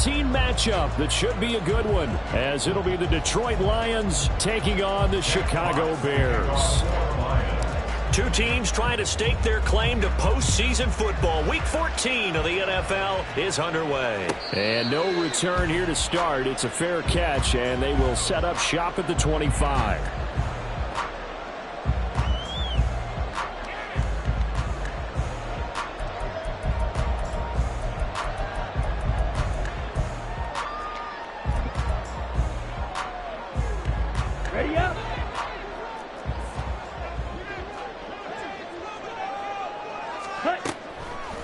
Team matchup that should be a good one, as it'll be the Detroit Lions taking on the Chicago Bears. Two teams trying to stake their claim to postseason football. Week 14 of the NFL is underway. And no return here to start. It's a fair catch, and they will set up shop at the 25. Ready up.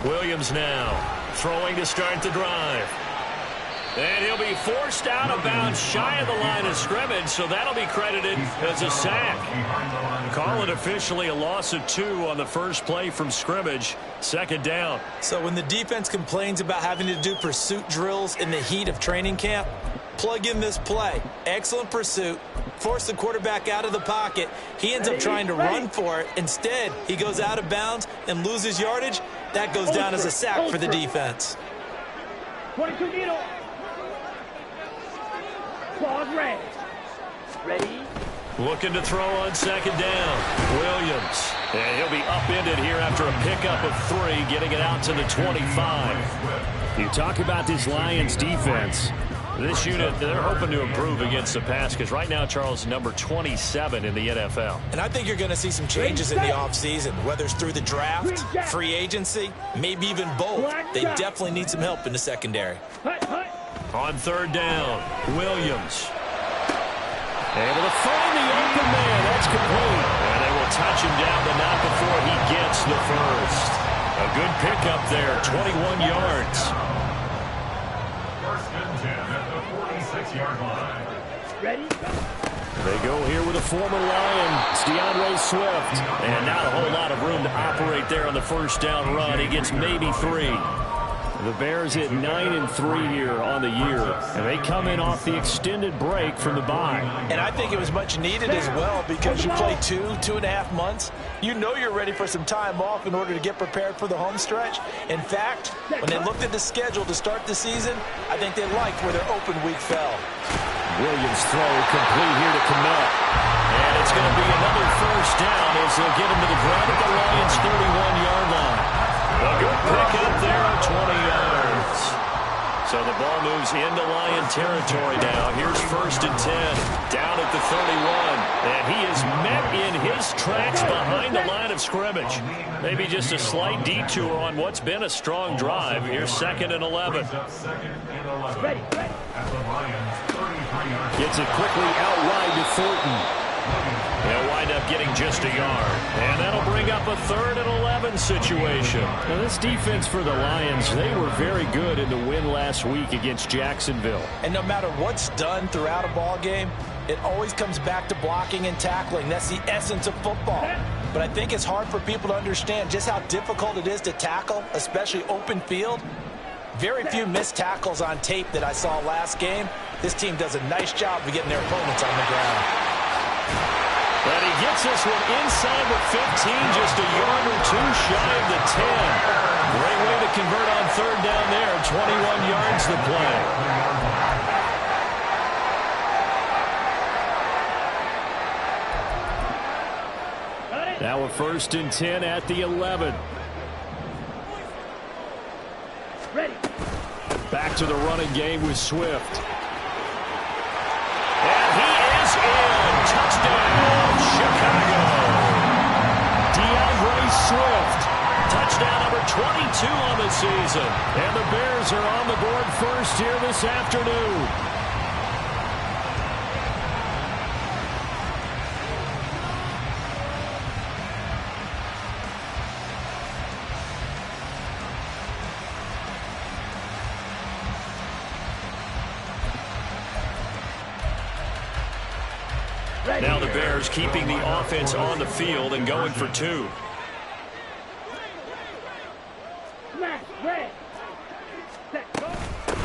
Williams now throwing to start the drive. And he'll be forced out of bounds shy of the line of scrimmage, so that'll be credited as a sack. Call it officially a loss of 2 on the first play from scrimmage. Second down. So when the defense complains about having to do pursuit drills in the heat of training camp, plug in this play. Excellent pursuit. Force the quarterback out of the pocket. He ends up trying to run for it. Instead, he goes out of bounds and loses yardage. That goes down as a sack for the defense. 22 needle. Claws red. Ready? Looking to throw on second down. Williams. And he'll be upended here after a pickup of 3, getting it out to the 25. You talk about this Lions defense. This unit, they're hoping to improve against the pass because right now, Charles, number 27 in the NFL. And I think you're going to see some changes in the offseason, whether it's through the draft, free agency, maybe even both. They definitely need some help in the secondary. On third down, Williams. Able to find the open man. That's complete. And they will touch him down, but not before he gets the first. A good pickup there, 21 yards. First and 10 at the 46-yard line. Ready? They go here with a former Lion. It's DeAndre Swift. And not a whole lot of room to operate there on the first down run. He gets maybe 3. The Bears hit 9-3 here on the year, and they come in off the extended break from the bye. And I think it was much needed as well because you play 2.5 months. You know you're ready for some time off in order to get prepared for the home stretch. In fact, when they looked at the schedule to start the season, I think they liked where their open week fell. Williams throw complete here to Kmet. And it's going to be another first down as they'll get him to the ground at the Lions' 31-yard line. A good pickup there at 20 yards. So the ball moves into Lion territory now. Here's first and 10. Down at the 31. And he is met in his tracks behind the line of scrimmage. Maybe just a slight detour on what's been a strong drive. Here's second and 11. Ready. Gets it quickly out wide to Thornton. They'll wind up getting just a yard. And that'll bring up a 3rd and 11 situation. Now this defense for the Lions, they were very good in the win last week against Jacksonville. And no matter what's done throughout a ball game, it always comes back to blocking and tackling. That's the essence of football. But I think it's hard for people to understand just how difficult it is to tackle, especially open field. Very few missed tackles on tape that I saw last game. This team does a nice job of getting their opponents on the ground. But he gets this one inside the 15, just a yard or 2 shy of the 10. Great way to convert on third down there. 21 yards the play. Now a first and 10 at the 11. Ready. Back to the running game with Swift. And he is in. Touchdown, Chicago. DeAndre Swift. Touchdown number 22 on the season. And the Bears are on the board first here this afternoon. Now the Bears keeping the offense on the field and going for 2.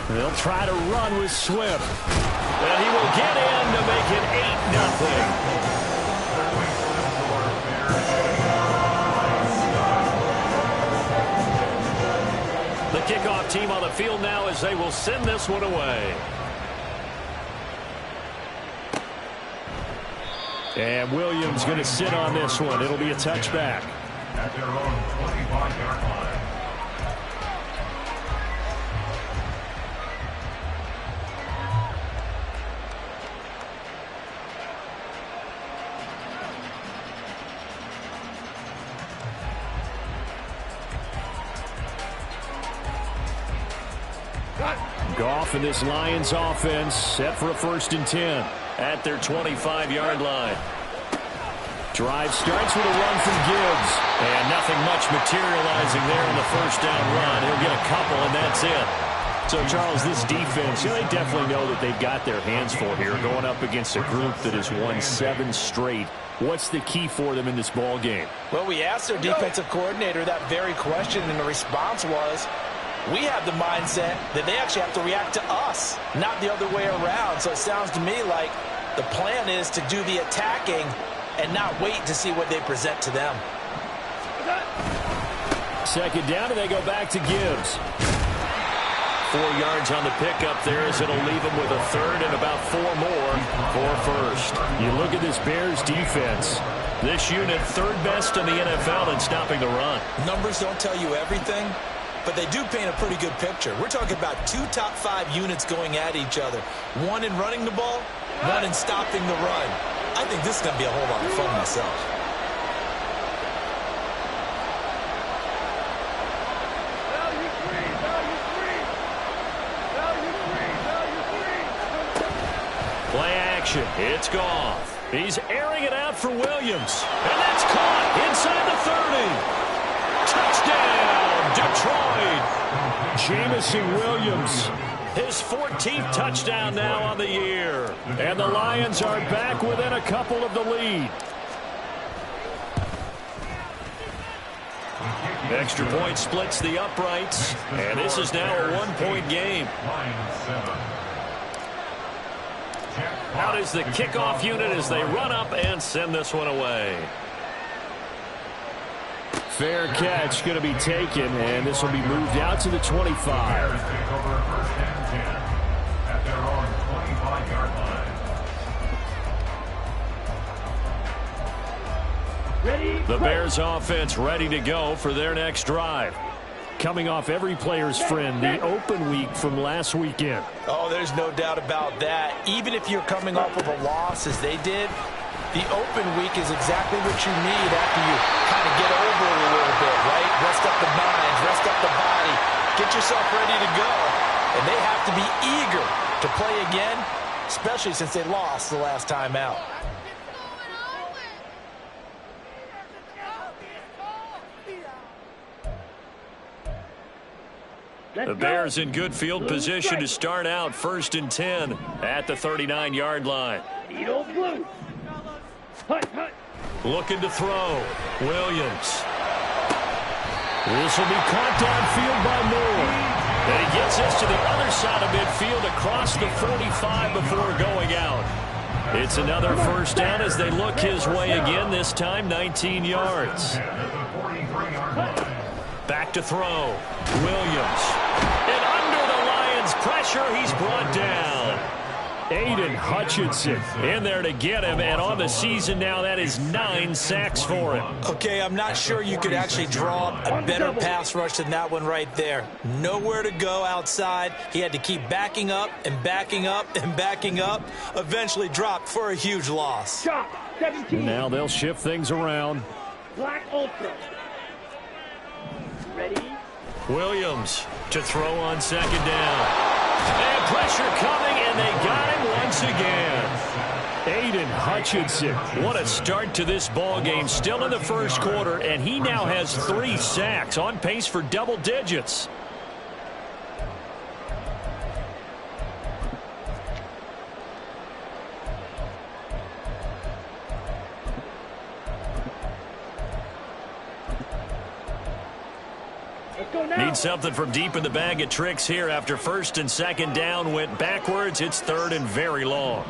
They'll try to run with Swift. And he will get in to make it 8-0. The kickoff team on the field now as they will send this one away. And Williams going to sit on this one. It'll be a touchback. At their own 25-yard line. Goff and this Lions offense set for a 1st and 10. At their 25-yard line. Drive starts with a run from Gibbs. And nothing much materializing there on the first down run. He'll get a couple, and that's it. So, Charles, this defense, they definitely know that they've got their hands full here, going up against a group that has won 7 straight. What's the key for them in this ball game? Well, we asked their defensive coordinator that very question, and the response was, we have the mindset that they actually have to react to us, not the other way around. So it sounds to me like the plan is to do the attacking and not wait to see what they present to them. 2nd down, and they go back to Gibbs. 4 yards on the pickup there as it'll leave them with a 3rd and about 4 more for 1st. You look at this Bears defense. This unit 3rd best in the NFL in stopping the run. Numbers don't tell you everything, but they do paint a pretty good picture. We're talking about 2 top 5 units going at each other. 1 in running the ball, 1 in stopping the run. I think this is going to be a whole lot of fun myself. Play action. It's Goff. He's airing it out for Williams. And that's caught inside the 30. Touchdown, Detroit. Jamison Williams. His 14th touchdown now on the year. And the Lions are back within a couple of the lead. Extra point splits the uprights. And this is now a 1-point game. Out is the kickoff unit as they run up and send this one away. Fair catch going to be taken, and this will be moved out to the 25. The Bears offense ready to go for their next drive. Coming off every player's friend, the open week from last weekend. Oh, there's no doubt about that. Even if you're coming off of a loss as they did, the open week is exactly what you need after you kind of get over it a little bit, right? Rest up the mind, rest up the body, get yourself ready to go. And they have to be eager to play again, especially since they lost the last time out. The Bears in good field position to start out 1st and 10 at the 39-yard line. Looking to throw. Williams. This will be caught downfield by Moore. And he gets this to the other side of midfield across the 45 before going out. It's another 1st down as they look his way again, this time 19 yards. Back to throw. Williams. And under the Lions' pressure, he's brought down. Aiden Hutchinson in there to get him, and on the season now, that is 9 sacks for him. Okay, I'm not sure you could actually draw a better pass rush than that one right there. Nowhere to go outside. He had to keep backing up and backing up and backing up. Eventually dropped for a huge loss. Now they'll shift things around. Black Ultra. Ready? Williams to throw on 2nd down. And pressure coming, and they got him once again. Aiden Hutchinson. What a start to this ball game. Still in the 1st quarter, and he now has 3 sacks, on pace for double digits. Need something from deep in the bag of tricks here after 1st and 2nd down went backwards. It's 3rd and very long.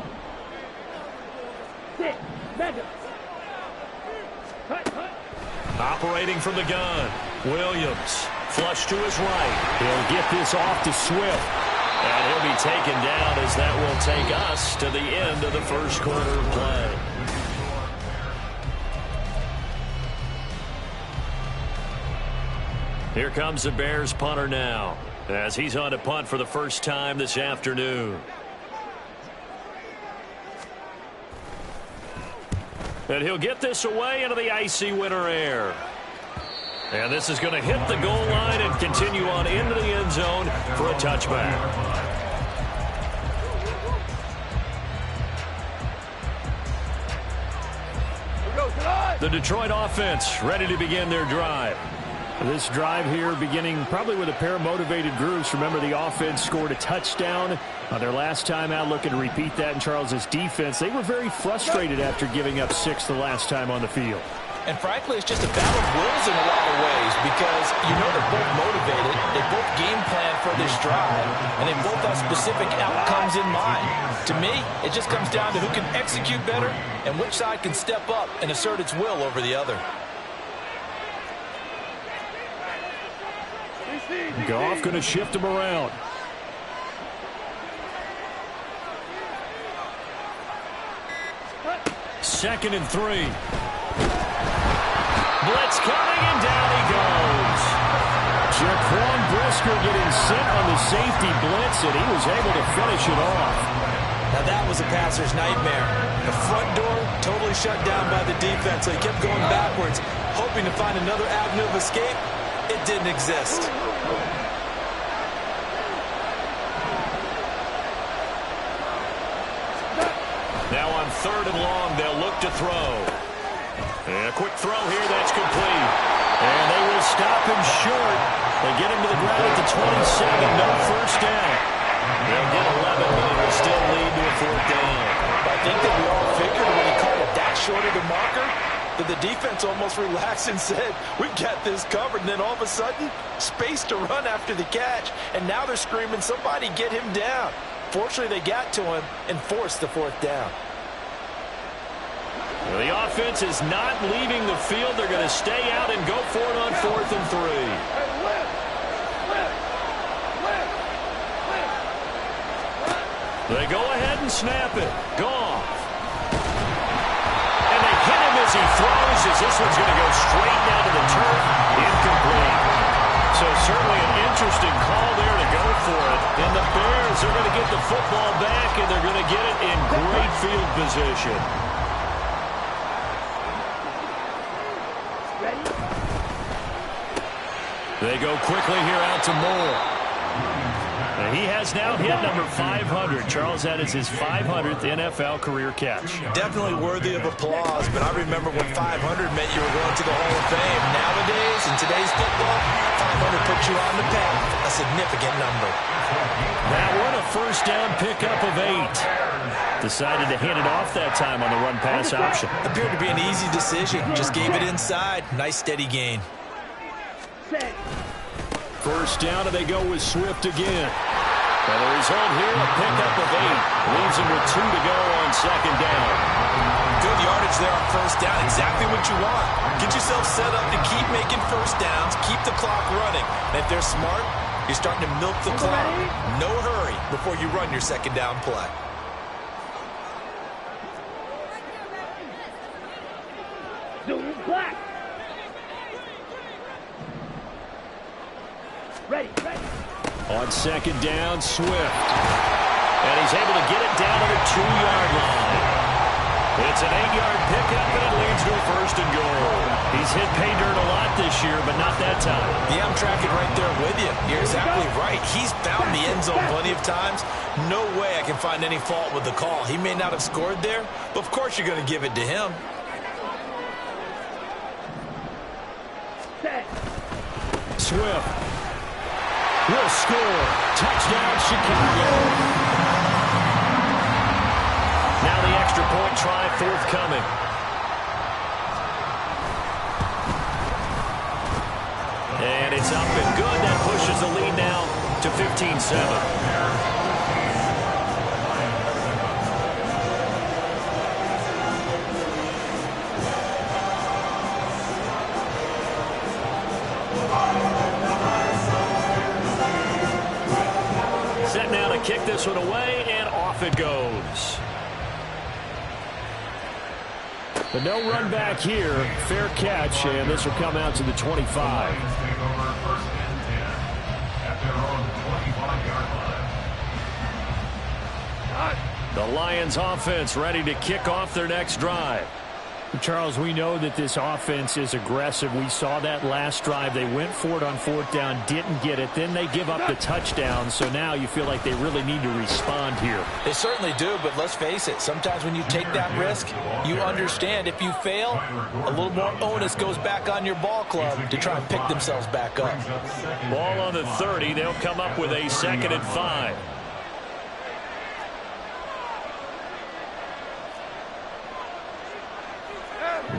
Operating from the gun. Williams Flush to his right. He'll get this off to Swift. And he'll be taken down as that will take us to the end of the first quarter of play. Here comes the Bears punter now, as he's on to punt for the first time this afternoon. And he'll get this away into the icy winter air. And this is going to hit the goal line and continue on into the end zone for a touchback. The Detroit offense ready to begin their drive. This drive here beginning probably with a pair of motivated groups. Remember, the offense scored a touchdown on their last time out, looking to repeat that in Charles's defense. They were very frustrated after giving up 6 the last time on the field. And frankly, it's just a battle of wills in a lot of ways because you know they're both motivated, they both game plan for this drive, and they both have specific outcomes in mind. To me, it just comes down to who can execute better and which side can step up and assert its will over the other. Goff going to shift him around. Second and 3. Blitz coming, and down he goes. Jaquan Brisker getting sent on the safety blitz, and he was able to finish it off. Now that was a passer's nightmare. The front door totally shut down by the defense, so he kept going backwards, hoping to find another avenue of escape. It didn't exist. Now on 3rd and long, they'll look to throw. And a quick throw here, that's complete. And they will stop him short. They get him to the ground at the 27, no first down. They'll get 11, but it will still lead to a 4th down. I think that we all figured when he called it that short of the marker, that the defense almost relaxed and said, we got this covered. And then all of a sudden, space to run after the catch. And now they're screaming, somebody get him down. Fortunately, they got to him and forced the 4th down. Well, the offense is not leaving the field. They're going to stay out and go for it on 4th and 3. They go ahead and snap it. Goff. And they hit him as he throws, as this one's going to go straight down to the turf. Incomplete. So certainly an interesting call there to go for it. And the Bears are going to get the football back, and they're going to get it in great field position. They go quickly here out to Moore. And he has now hit number 500. Charles, that is his 500th NFL career catch. Definitely worthy of applause, but I remember when 500 meant you were going to the Hall of Fame. Nowadays, in today's football, 500 puts you on the path, a significant number. That one, a first down pickup of 8. Decided to hand it off that time on the run-pass option. Appeared to be an easy decision. Just gave it inside. Nice steady gain. First down, and they go with Swift again. And the result here, a pickup of 8. Leaves him with 2 to go on 2nd down. Good yardage there on first down. Exactly what you want. Get yourself set up to keep making first downs. Keep the clock running. And if they're smart, you're starting to milk the clock. No hurry before you run your 2nd down play. Black. Ready. On 2nd down, Swift. And he's able to get it down to the 2-yard line. It's an 8-yard pickup, and it leads to a 1st and goal. He's hit pay dirt a lot this year, but not that time. Yeah, I'm tracking right there with you. You're exactly right. He's found the end zone plenty of times. No way I can find any fault with the call. He may not have scored there, but of course you're going to give it to him. Swift will score. Touchdown, Chicago. Now the extra point try forthcoming. And it's up and good. That pushes the lead now to 15-7. this one away, and off it goes. But no run back here. Fair catch, and this will come out to the 25. Take over 1st and 10 at their own 25-yard line. The Lions offense ready to kick off their next drive. Charles, we know that this offense is aggressive. We saw that last drive. They went for it on 4th down, didn't get it. Then they give up the touchdown. So now you feel like they really need to respond here. They certainly do, but let's face it. Sometimes when you take that risk, you understand if you fail, a little more onus goes back on your ball club to try and pick themselves back up. Ball on the 30. They'll come up with a 2nd and 5.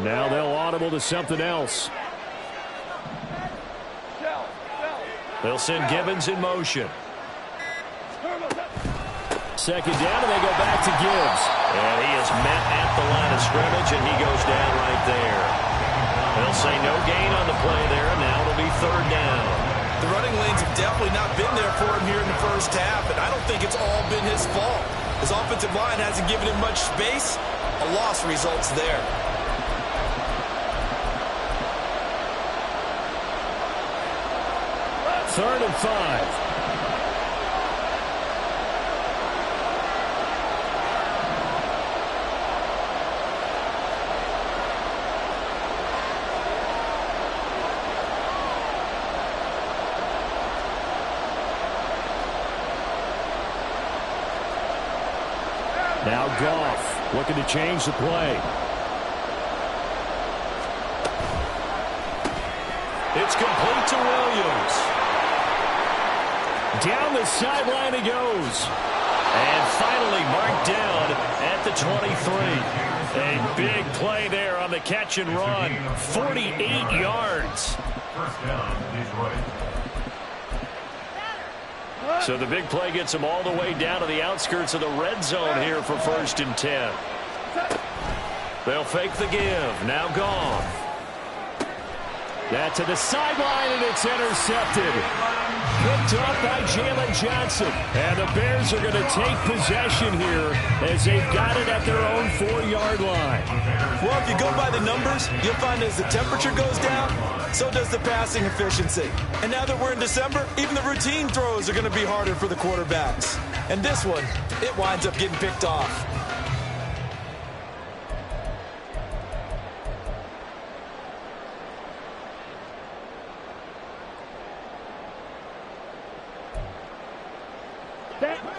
Now they'll audible to something else. They'll send Gibbons in motion. 2nd down, and they go back to Gibbs. And he is met at the line of scrimmage, and he goes down right there. They'll say no gain on the play there, and now it'll be 3rd down. The running lanes have definitely not been there for him here in the first half, and I don't think it's all been his fault. His offensive line hasn't given him much space. A loss results there. 3rd and 5. Now Goff looking to change the play. It's complete to Williams. Down the sideline he goes. And finally marked down at the 23. A big play there on the catch and run. 48 yards. 1st down, Detroit. So the big play gets him all the way down to the outskirts of the red zone here for 1st and 10. They'll fake the give. Now Goff. That to the sideline, and it's intercepted. Picked up by Jalen Johnson. And the Bears are going to take possession here as they've got it at their own 4-yard line. Well, if you go by the numbers, you'll find as the temperature goes down, so does the passing efficiency. And now that we're in December, even the routine throws are going to be harder for the quarterbacks. And this one, it winds up getting picked off.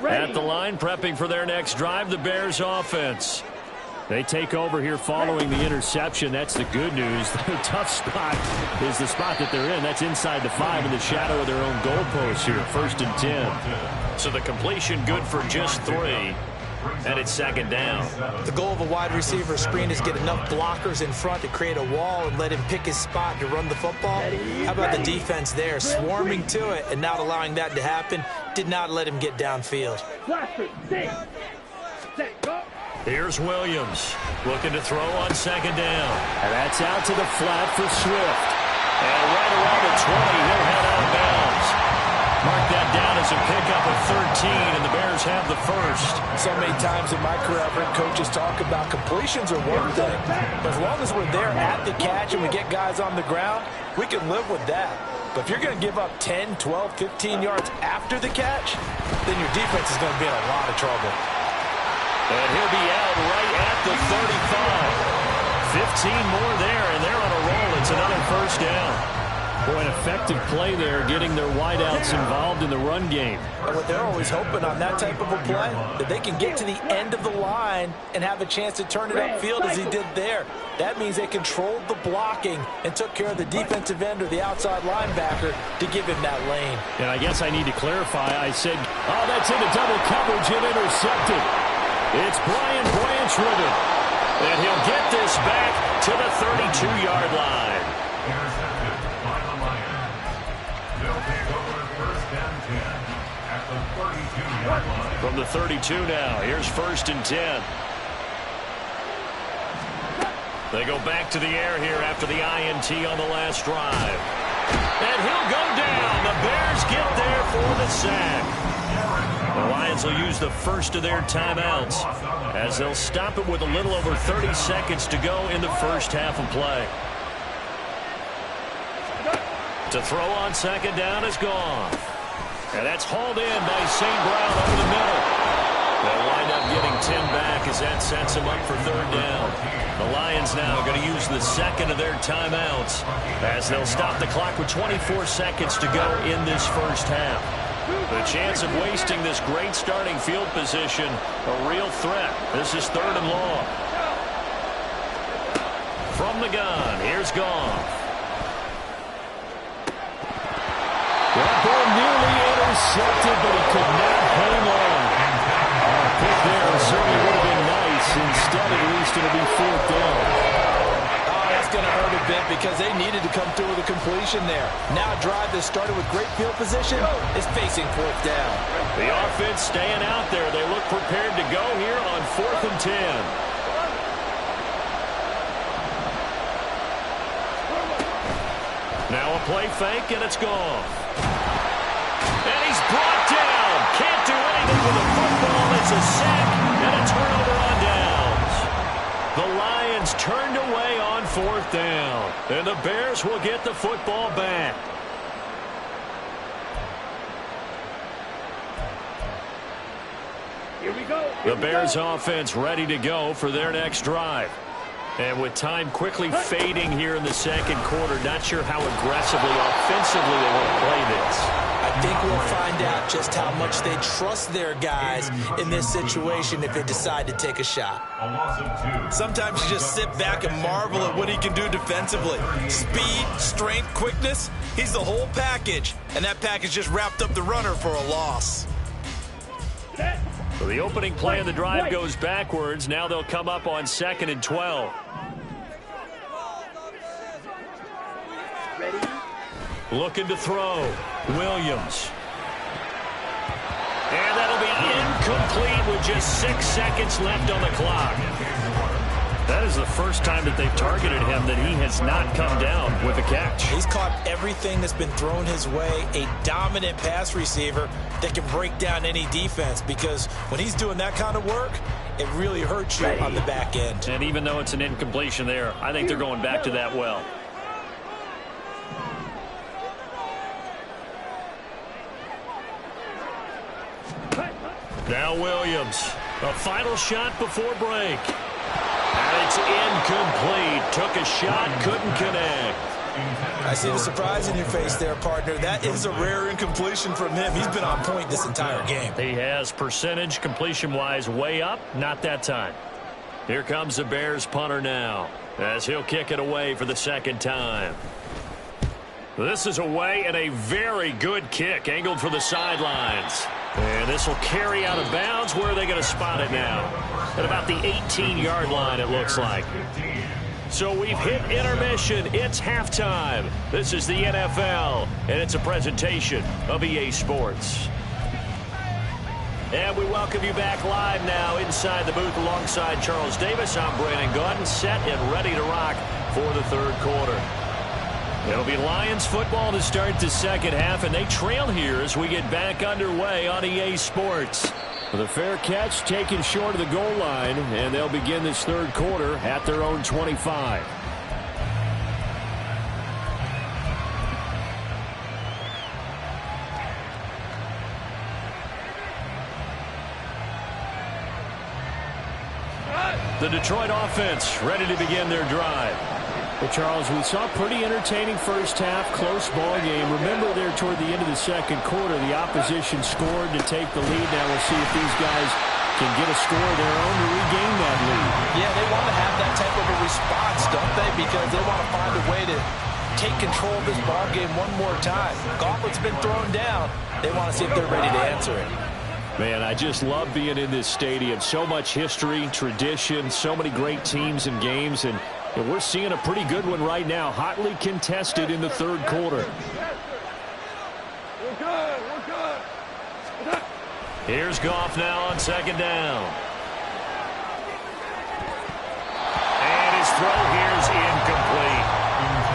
At the line, prepping for their next drive, the Bears offense. They take over here following the interception. That's the good news. The tough spot is the spot that they're in. That's inside the 5 in the shadow of their own goalpost here. 1st and 10. So the completion good for just 3. And it's 2nd down. The goal of a wide receiver screen is get enough blockers in front to create a wall and let him pick his spot to run the football. How about the defense there, swarming to it and not allowing that to happen? Did not let him get downfield. Here's Williams looking to throw on 2nd down. And that's out to the flat for Swift. And right around the 20, he'll head out of bounds. Mark that down as a pickup of 13, and the Bears have the 1st. So many times in my career, I've heard coaches talk about completions are one thing. But as long as we're there at the catch and we get guys on the ground, we can live with that. But if you're going to give up 10, 12, 15 yards after the catch, then your defense is going to be in a lot of trouble. And he'll be out right at the 35. 15 more there, and they're on a roll. It's another 1st down. Boy, an effective play there, getting their wideouts involved in the run game. And what they're always hoping on that type of a play, that they can get to the end of the line and have a chance to turn it upfield as he did there. That means they controlled the blocking and took care of the defensive end or the outside linebacker to give him that lane. And I guess I need to clarify. I said, oh, that's into double coverage and intercepted. It's Brian Branch with it. And he'll get this back to the 32-yard line. Intercepted by the Lions. They'll take over 1st and 10 at the 32-yard line. From the 32 now, here's 1st and 10. They go back to the air here after the INT on the last drive. And he'll go down. The Bears get there for the sack. The Lions will use the first of their timeouts as they'll stop it with a little over 30 seconds to go in the first half of play. To throw on second down is gone. And that's hauled in by St. Brown over the middle. They'll wind up getting 10 back as that sets them up for third down. The Lions now are going to use the second of their timeouts as they'll stop the clock with 24 seconds to go in this first half. The chance of wasting this great starting field position, a real threat. This is third and long. From the gun, here's Goff. That ball nearly intercepted, but he could not hang on. A pick there certainly would have been nice. Instead, at least it'll be fourth down. Oh, that's going to hurt a bit because they needed to come through with a completion there. Now a drive that started with great field position is facing fourth down. The offense staying out there. They look prepared to go here on 4th and 10. Now a play fake, and it's gone. And he's brought down. Can't do anything with the football. It's a sack and a turnover on downs. The Lions turned away on 4th down. And the Bears will get the football back. Here we go. The Bears offense ready to go for their next drive. And with time quickly fading here in the second quarter, not sure how aggressively, offensively they want to play this. I think we'll find out just how much they trust their guys in this situation if they decide to take a shot. A loss of 2. Sometimes you just sit back and marvel at what he can do defensively. Speed, strength, quickness, he's the whole package. And that package just wrapped up the runner for a loss. So the opening play of the drive goes backwards. Now they'll come up on 2nd and 12. Ready? Looking to throw. Williams. And that'll be incomplete with just 6 seconds left on the clock. That is the first time that they've targeted him that he has not come down with a catch. He's caught everything that's been thrown his way, a dominant pass receiver that can break down any defense, because when he's doing that kind of work, it really hurts you on the back end. And even though it's an incompletion there, I think they're going back to that well. Now Williams, a final shot before break. And it's incomplete. Took a shot, couldn't connect. I see the surprise in your face there, partner. That is a rare incompletion from him. He's been on point this entire game. He has percentage completion-wise way up, not that time. Here comes the Bears punter now as he'll kick it away for the second time. This is away and a very good kick, angled for the sidelines. And this will carry out of bounds. Where are they going to spot it now? At about the 18-yard line, it looks like. So we've hit intermission. It's halftime. This is the NFL, and it's a presentation of EA Sports. And we welcome you back live now inside the booth alongside Charles Davis. I'm Brandon Gaudin, set and ready to rock for the third quarter. It'll be Lions football to start the second half, and they trail here as we get back underway on EA Sports. With a fair catch taken short of the goal line, and they'll begin this third quarter at their own 25. The Detroit offense ready to begin their drive. Well, Charles, we saw a pretty entertaining first half, close ball game. Remember there toward the end of the second quarter, the opposition scored to take the lead. Now we'll see if these guys can get a score of their own to regain that lead. Yeah, they want to have that type of a response, don't they? Because they want to find a way to take control of this ball game one more time. Gauntlet's been thrown down. They want to see if they're ready to answer it. Man, I just love being in this stadium. So much history, tradition, so many great teams and games, and we're seeing a pretty good one right now, hotly contested in the third quarter. We're good. Here's Goff now on second down. And his throw here is incomplete.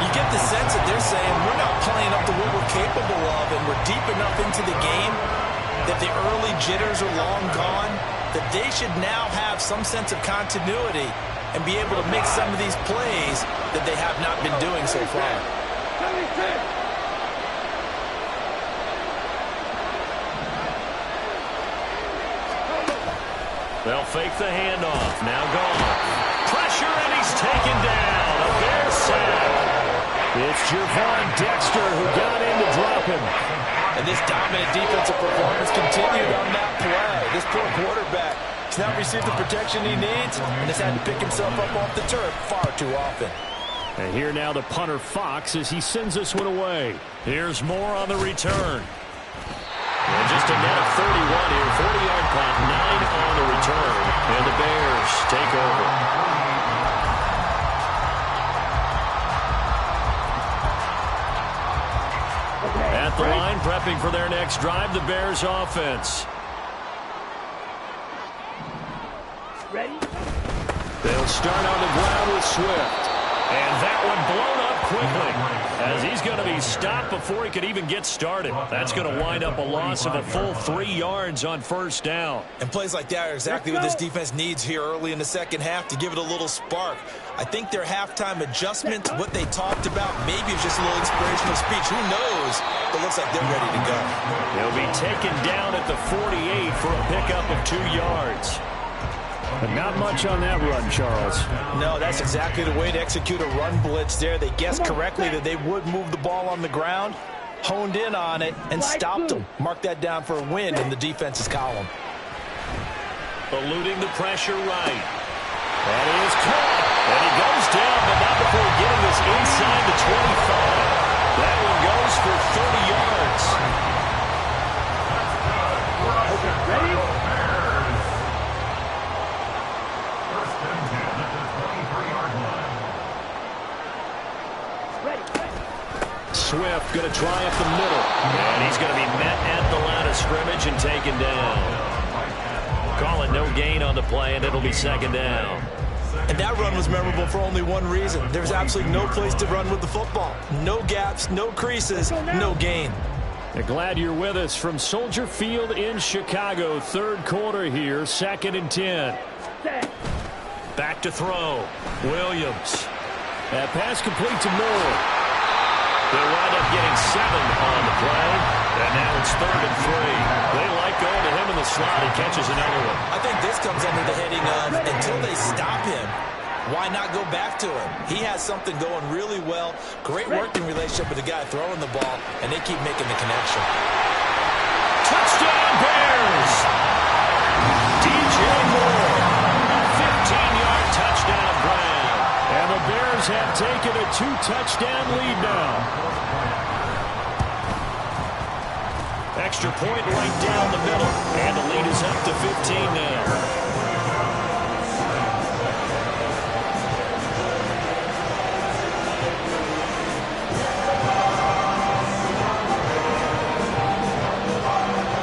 You get the sense that they're saying we're not playing up to what we're capable of, and we're deep enough into the game that the early jitters are long gone, that they should now have some sense of continuity and be able to make some of these plays that they have not been doing so far. 76. They'll fake the handoff. Now gone. Pressure, and he's taken down. A Bear sack. It's Javon Dexter who got in to drop him. And this dominant defensive performance continued on that play. This poor quarterback has not received the protection he needs and has had to pick himself up off the turf far too often. And here now the punter Fox as he sends this one away. Here's more on the return. And just a net of 31 here. 40-yard punt, 9 on the return. And the Bears take over. At the line, prepping for their next drive, the Bears offense. Ready? They'll start on the ground with Swift. And that one blown up quickly as he's going to be stopped before he could even get started. That's going to wind up a loss of a full 3 yards on first down. And plays like that are exactly what this defense needs here early in the second half to give it a little spark. I think their halftime adjustments, what they talked about, maybe it's just a little inspirational speech. Who knows? But looks like they're ready to go. He'll be taken down at the 48 for a pickup of 2 yards. But not much on that run, Charles. No, that's exactly the way to execute a run blitz there. They guessed correctly that they would move the ball on the ground, honed in on it, and stopped them. Mark that down for a win in the defense's column. Eluding the pressure right. That is caught. And he goes down, but not before getting this inside the 25. That one goes for 30 yards. Ready? Swift going to try up the middle. And he's going to be met at the line of scrimmage and taken down. Call it no gain on the play, and it'll be second down. And that run was memorable for only one reason. There's absolutely no place to run with the football. No gaps, no creases, no gain. Glad you're with us from Soldier Field in Chicago. Third quarter here, 2nd and 10. Back to throw. Williams. That pass complete to Moore. They'll wind up getting 7 on the play. And now it's 3rd and 3. They like going to him in the slot. He catches another one. I think this comes under the heading of until they stop him, why not go back to him? He has something going really well. Great working relationship with the guy throwing the ball, and they keep making the connection. Touchdown Bears! DJ Moore. A 15-yard touchdown grab. And the Bears have taken a 2-touchdown lead now. Extra point right down the middle. And the lead is up to 15 now.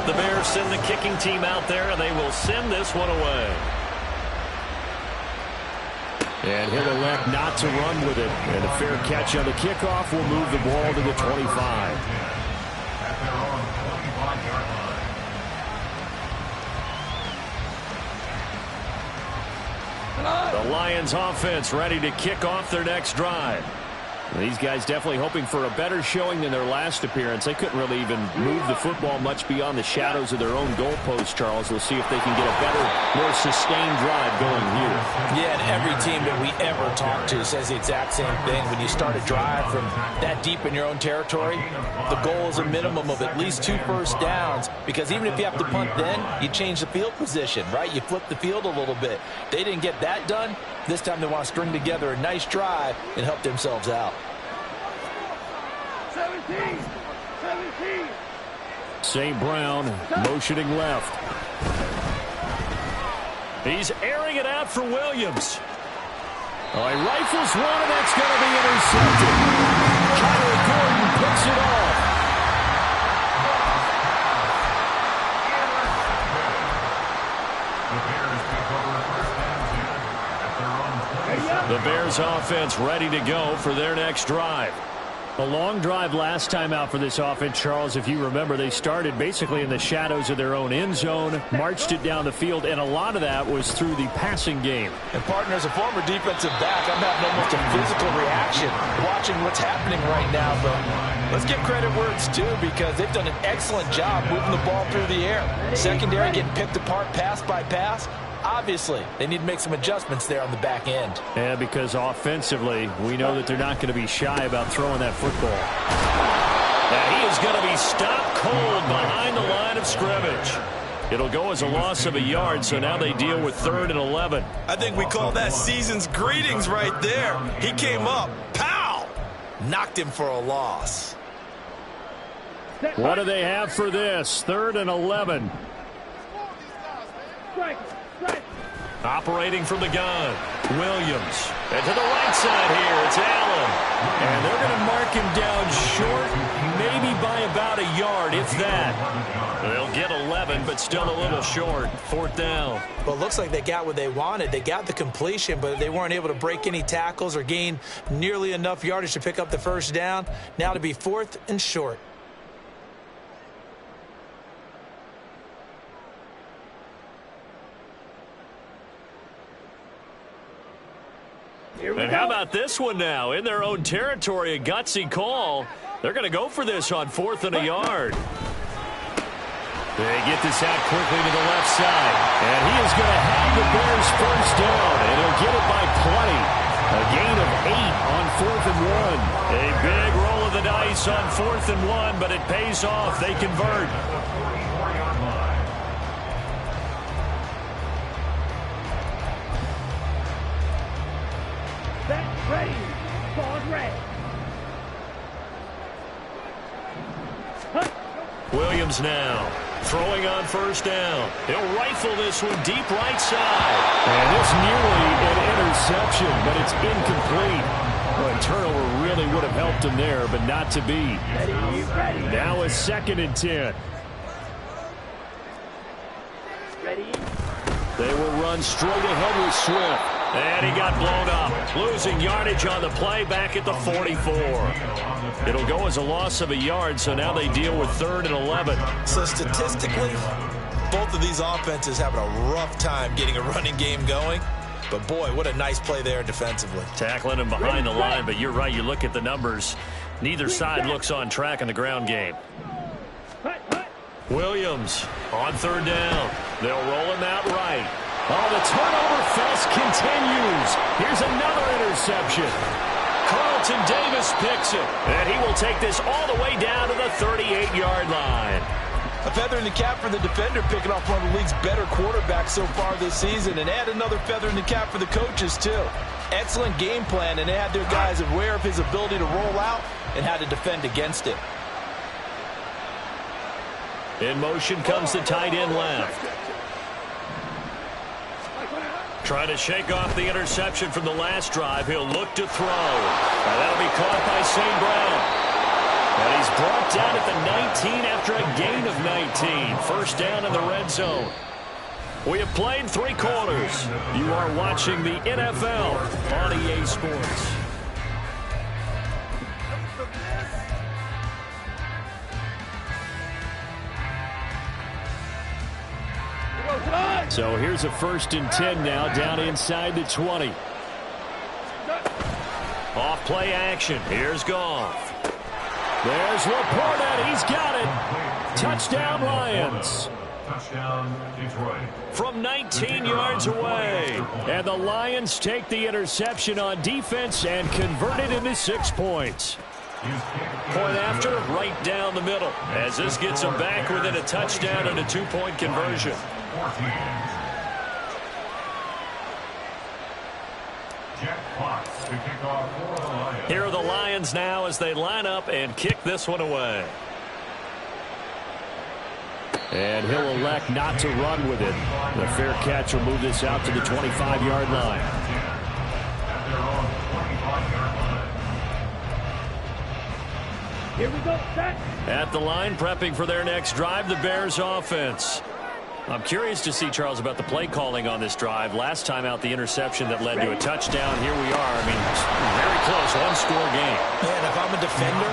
The Bears send the kicking team out there, and they will send this one away. And he'll elect not to run with it. And a fair catch on the kickoff will move the ball to the 25. The Lions offense ready to kick off their next drive. These guys definitely hoping for a better showing than their last appearance. They couldn't really even move the football much beyond the shadows of their own goalpost, Charles. We'll see if they can get a better, more sustained drive going here. Yeah, and every team that we ever talk to says the exact same thing. When you start a drive from that deep in your own territory, the goal is a minimum of at least 2 first downs, because even if you have to punt then, you change the field position, right? You flip the field a little bit. They didn't get that done. This time they want to string together a nice drive and help themselves out. 17. St. Brown motioning left. He's airing it out for Williams. Oh, he rifles one, and that's going to be intercepted. Kyler Gordon picks it off. The Bears offense ready to go for their next drive. A long drive last time out for this offense, Charles. If you remember, they started basically in the shadows of their own end zone, marched it down the field, and a lot of that was through the passing game. And, partner, as a former defensive back, I'm having almost a physical reaction watching what's happening right now. But let's give credit where it's due, because they've done an excellent job moving the ball through the air. Secondary getting picked apart pass by pass. Obviously, they need to make some adjustments there on the back end. Yeah, because offensively, we know that they're not going to be shy about throwing that football. Now he is going to be stopped cold behind the line of scrimmage. It'll go as a loss of a yard, so now they deal with 3rd and 11. I think we call that season's greetings right there. He came up, pow! Knocked him for a loss. What do they have for this? 3rd and 11. Operating from the gun, Williams. And to the right side here, it's Allen. And they're going to mark him down short, maybe by about a yard, if that. They'll get 11, but still a little short. 4th down. Well, it looks like they got what they wanted. They got the completion, but they weren't able to break any tackles or gain nearly enough yardage to pick up the first down. Now to be 4th and short. And how about this one now? In their own territory, a gutsy call. They're going to go for this on 4th and a yard. They get this out quickly to the left side. And he is going to have the Bears first down. And he'll get it by plenty. A gain of 8 on 4th and 1. A big roll of the dice on 4th and 1, but it pays off. They convert. Ready. Ball's ready. Williams now throwing on 1st down. He'll rifle this one deep right side. And this nearly an interception, but it's incomplete. Well, a turnover really would have helped him there, but not to be. Ready. Now a 2nd and 10. Ready. They will run straight ahead with Swift. And he got blown up. Losing yardage on the play back at the 44. It'll go as a loss of a yard, so now they deal with 3rd and 11. So statistically, both of these offenses having a rough time getting a running game going. But, boy, what a nice play there defensively. Tackling him behind the line, but you're right. You look at the numbers. Neither side looks on track in the ground game. Williams on 3rd down. They'll roll him out right. Oh, the turnover fest continues. Here's another interception. Carlton Davis picks it, and he will take this all the way down to the 38-yard line. A feather in the cap for the defender, picking off one of the league's better quarterbacks so far this season, and add another feather in the cap for the coaches, too. Excellent game plan, and they had their guys aware of his ability to roll out and how to defend against it. In motion comes the tight end left. Trying to shake off the interception from the last drive. He'll look to throw. That'll be caught by St. Brown. And he's brought down at the 19 after a gain of 19. First down in the red zone. We have played 3 quarters. You are watching the NFL on EA Sports. So here's a 1st and 10 now, down inside the 20. Off play action. Here's Goff. There's Laporta. He's got it. Touchdown, Lions. Touchdown, Detroit. From 19 yards away. And the Lions take the interception on defense and convert it into 6 points. Point after, right down the middle. As this gets them back within a touchdown and a 2-point conversion. 14. Jack Fox to kick off for the Lions. Here are the Lions now as they line up and kick this one away. And he'll elect not to run with it. The fair catch will move this out to the 25-yard line. At their own 25-yard line. Here we go. Set. At the line, prepping for their next drive, the Bears offense. I'm curious to see, Charles, about the play calling on this drive. Last time out, the interception that led to a touchdown. Here we are. I mean, very close, one-score game. Man, if I'm a defender,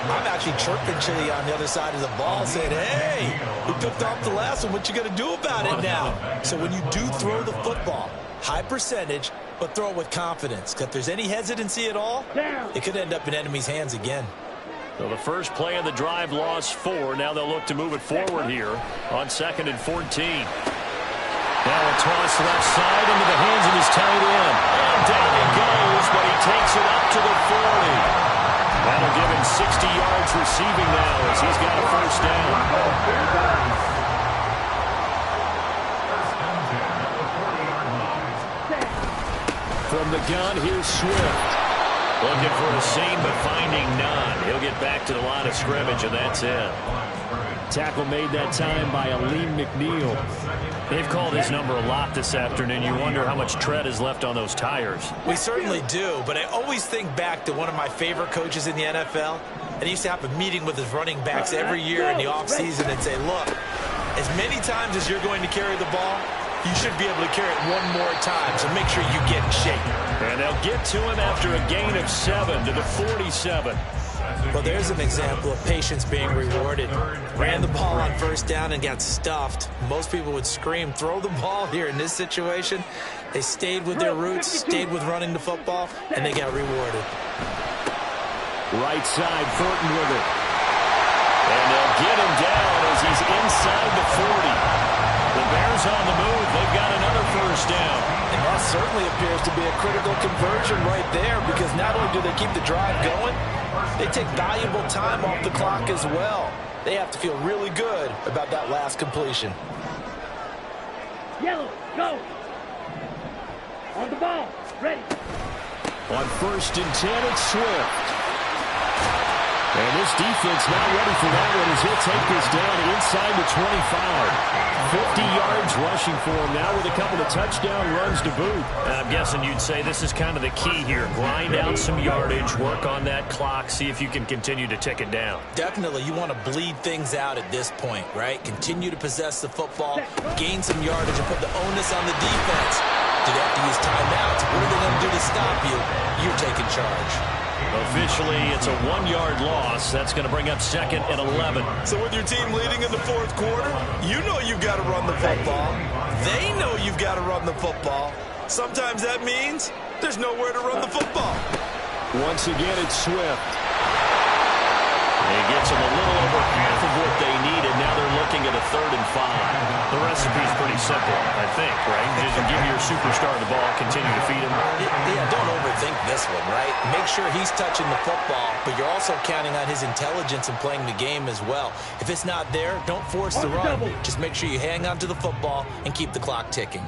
I'm actually chirping to you on the other side of the ball saying, hey, we picked off the last one. What you going to do about it now? So when you do throw the football, high percentage, but throw it with confidence. Because if there's any hesitancy at all, it could end up in enemy's hands again. So the first play of the drive lost 4. Now they'll look to move it forward here on 2nd and 14. Now a toss left side into the hands of his tight end. And down he goes, but he takes it up to the 40. That'll give him 60 yards receiving now as he's got a first down. From the gun, here's Swift. Looking for a seam, but finding none. He'll get back to the line of scrimmage, and that's it. Tackle made that time by Aleem McNeil. They've called his number a lot this afternoon. You wonder how much tread is left on those tires. We certainly do, but I always think back to one of my favorite coaches in the NFL. And he used to have a meeting with his running backs every year in the offseason and say, look, as many times as you're going to carry the ball, you should be able to carry it one more time, so make sure you get in shape. And they'll get to him after a gain of 7 to the 47. Well, there's an example of patience being rewarded. Ran the ball on first down and got stuffed. Most people would scream, throw the ball here. In this situation, they stayed with their roots, stayed with running the football, and they got rewarded. Right side, Thornton with it. And they'll get him down as he's inside the 40. The Bears on the move. They've got another first down. And that certainly appears to be a critical conversion right there, because not only do they keep the drive going, they take valuable time off the clock as well. They have to feel really good about that last completion. Yellow, go. On the ball, ready. On 1st and 10, it's Swift. And this defense not ready for that one as he'll take this down inside the 25. 50 yards rushing for him now with a couple of touchdown runs to boot. And I'm guessing you'd say this is kind of the key here. Grind out some yardage, work on that clock, see if you can continue to tick it down. Definitely, you want to bleed things out at this point, right? Continue to possess the football, gain some yardage, and put the onus on the defense. Do they have to use timeouts? What are they going to do to stop you? You're taking charge. Officially, it's a 1-yard loss. That's going to bring up 2nd and 11. So with your team leading in the 4th quarter, you know you've got to run the football. They know you've got to run the football. Sometimes that means there's nowhere to run the football. Once again, it's Swift. He gets them a little over half of what they needed. Now they're looking at a 3rd and 5. The recipe's pretty simple, I think, right? Just give your superstar the ball, continue to feed him. Yeah, don't overthink this one, right? Make sure he's touching the football, but you're also counting on his intelligence and playing the game as well. If it's not there, don't force the run. Just make sure you hang on to the football and keep the clock ticking.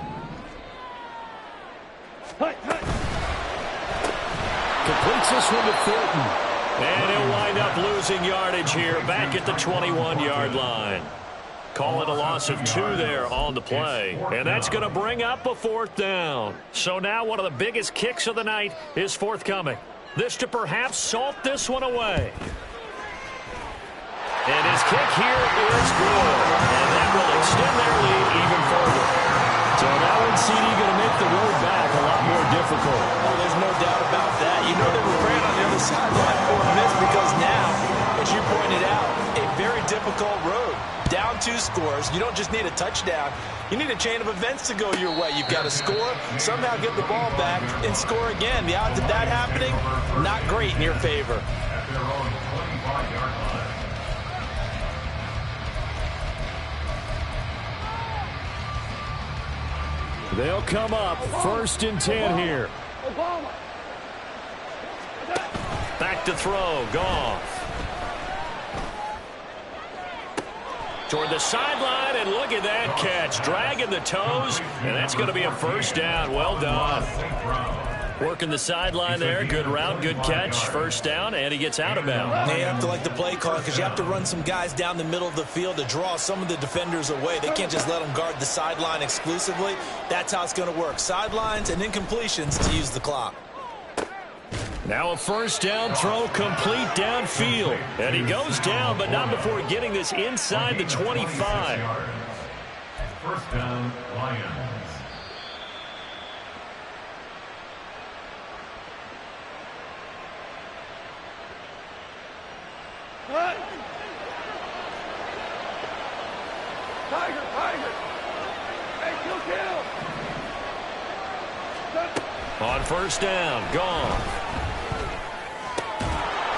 Completes this one to Thornton. And he'll wind up losing yardage here back at the 21-yard line. Call it a loss of 2 there on the play. And that's going to bring up a 4th down. So now one of the biggest kicks of the night is forthcoming. This to perhaps salt this one away. And his kick here is good. And that will extend their lead even further. So that one, CD, going to make the road back a lot more difficult. Oh, there's no doubt about that. You know they were praying on the other sideline for a miss, because now, as you pointed out, a very difficult road. Down 2 scores. You don't just need a touchdown. You need a chain of events to go your way. You've got to score, somehow get the ball back, and score again. The odds of that happening, not great in your favor. At their own 25-yard line. They'll come up 1st and 10 here. Back to throw. Goff. Toward the sideline, and look at that catch. Dragging the toes, and that's going to be a first down. Well done. Working the sideline there. Good route, good catch. First down, and he gets out of bounds. Now you have to like the play call, because you have to run some guys down the middle of the field to draw some of the defenders away. They can't just let them guard the sideline exclusively. That's how it's going to work. Sidelines and incompletions to use the clock. Now a first down throw complete downfield. And he goes down, but not before getting this inside the 25. First down, Lions. Tiger! Hey, kill! On first down, gone.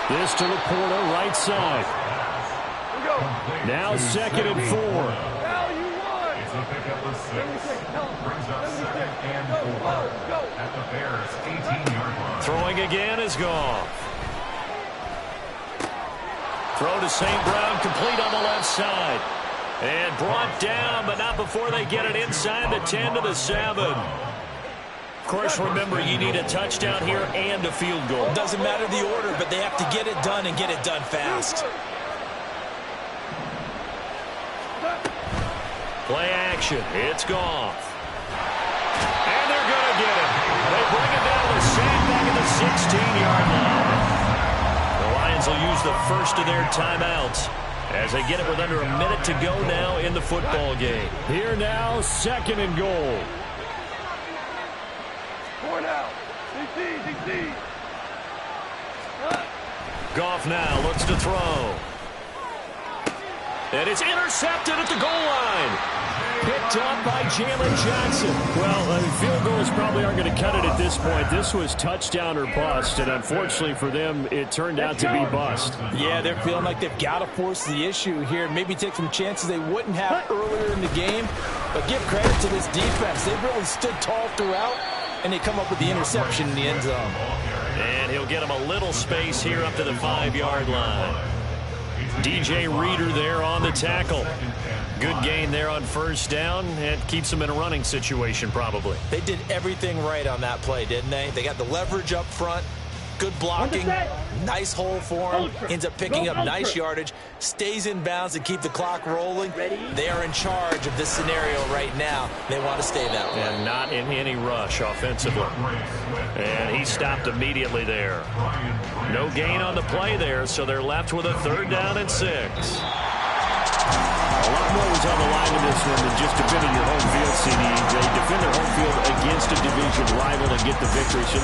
This to Laporta, right side. Now 2nd and 4. Now you won! It's a pickup of 6. Brings up 2nd and 4. At the Bears' 18-yard line. Throwing again is gone. Throw to St. Brown, complete on the left side. And brought down, but not before they get it inside the 10 to the 7. Of course, remember, you need a touchdown here and a field goal. Doesn't matter the order, but they have to get it done and get it done fast. Play action. It's Goff. And they're going to get it. They bring it down to sack back at the 16-yard line. The Lions will use the first of their timeouts as they get it with under a minute to go now in the football game. Here now, 2nd and goal. 4 now. DC. Goff now looks to throw. And it's intercepted at the goal line. Picked up by Jalen Johnson. Well, field goals probably aren't going to cut it at this point. This was touchdown or bust, and unfortunately for them, it turned out to be bust. Yeah, they're feeling like they've got to force the issue here, maybe take some chances they wouldn't have earlier in the game. But give credit to this defense. They've really stood tall throughout, and they come up with the interception in the end zone. And he'll get him a little space here up to the 5-yard line. DJ Reader there on the tackle. Good gain there on first down. It keeps them in a running situation probably. They did everything right on that play, didn't they? They got the leverage up front. Good blocking. Nice hole for him. Ends up picking up nice yardage. Stays in bounds to keep the clock rolling. They are in charge of this scenario right now. They want to stay that way. And not in any rush offensively. And he stopped immediately there. No gain on the play there, so they're left with a 3rd down and 6. A lot more was on the line in this one than just defending your home field, CD. They defend their home field against a division rival and get the victory. So